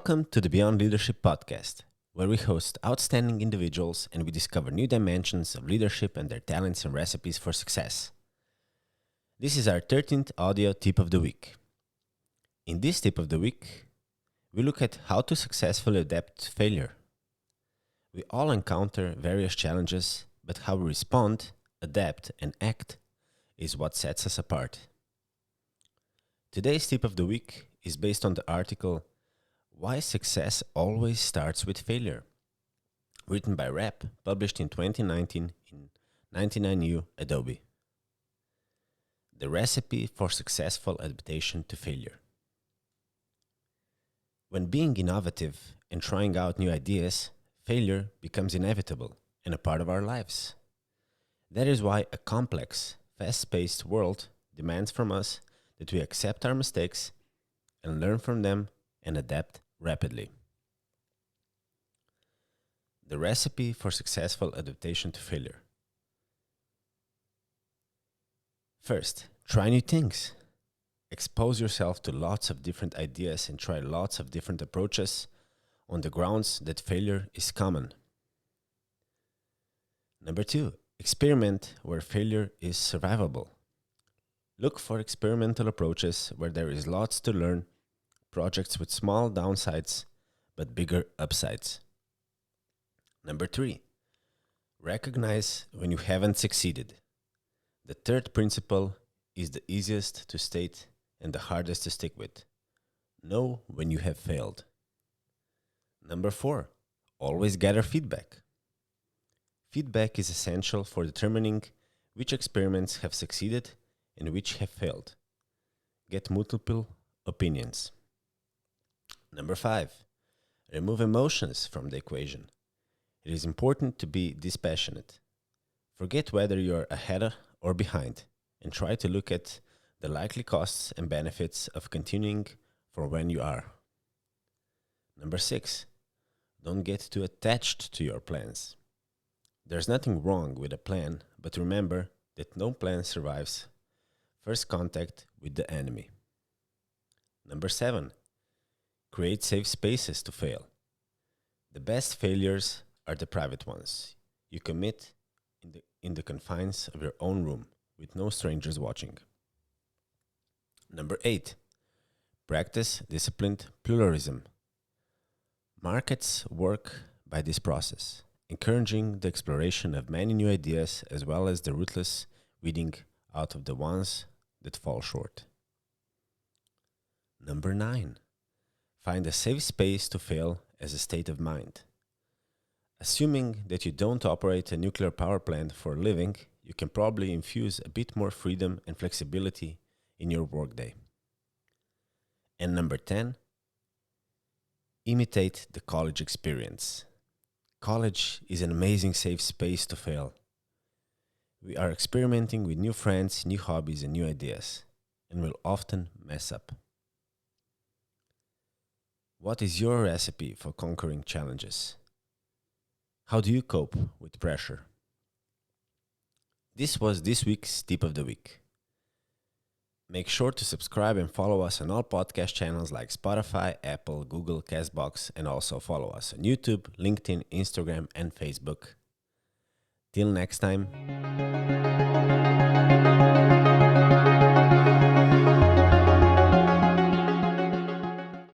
Welcome to the Beyond Leadership podcast, where we host outstanding individuals and we discover new dimensions of leadership and their talents and recipes for success. This is our 13th audio tip of the week. In this tip of the week, we look at how to successfully adapt to failure. We all encounter various challenges, but how we respond, adapt, and act is what sets us apart. Today's tip of the week is based on the article Why Success Always Starts with Failure, written by Rep, published in 2019 in 99U Adobe. The recipe for successful adaptation to failure. When being innovative and trying out new ideas, failure becomes inevitable and a part of our lives. That is why a complex, fast-paced world demands from us that we accept our mistakes and learn from them and adapt rapidly. The recipe for successful adaptation to failure. First, try new things. Expose yourself to lots of different ideas and try lots of different approaches on the grounds that failure is common. Number 2, experiment where failure is survivable. Look for experimental approaches where there is lots to learn, projects with small downsides but bigger upsides. Number 3, recognize when you haven't succeeded. The third principle is the easiest to state and the hardest to stick with. Know when you have failed. Number 4, always gather feedback. Feedback is essential for determining which experiments have succeeded and which have failed. Get multiple opinions. Number 5, remove emotions from the equation. It is important to be dispassionate. Forget whether you are ahead or behind and try to look at the likely costs and benefits of continuing for when you are. Number 6, don't get too attached to your plans. There's nothing wrong with a plan, but remember that no plan survives first contact with the enemy. Number 7, create safe spaces to fail. The best failures are the private ones. You commit in the confines of your own room with no strangers watching. Number 8, practice disciplined pluralism. Markets work by this process, encouraging the exploration of many new ideas as well as the ruthless weeding out of the ones that fall short. Number 9, find a safe space to fail as a state of mind. Assuming that you don't operate a nuclear power plant for a living, you can probably infuse a bit more freedom and flexibility in your workday. And number 10, imitate the college experience. College is an amazing safe space to fail. We are experimenting with new friends, new hobbies, and new ideas, and will often mess up. What is your recipe for conquering challenges? How do you cope with pressure? This was this week's tip of the week. Make sure to subscribe and follow us on all podcast channels like Spotify, Apple, Google, Castbox, and also follow us on YouTube, LinkedIn, Instagram, and Facebook. Till next time.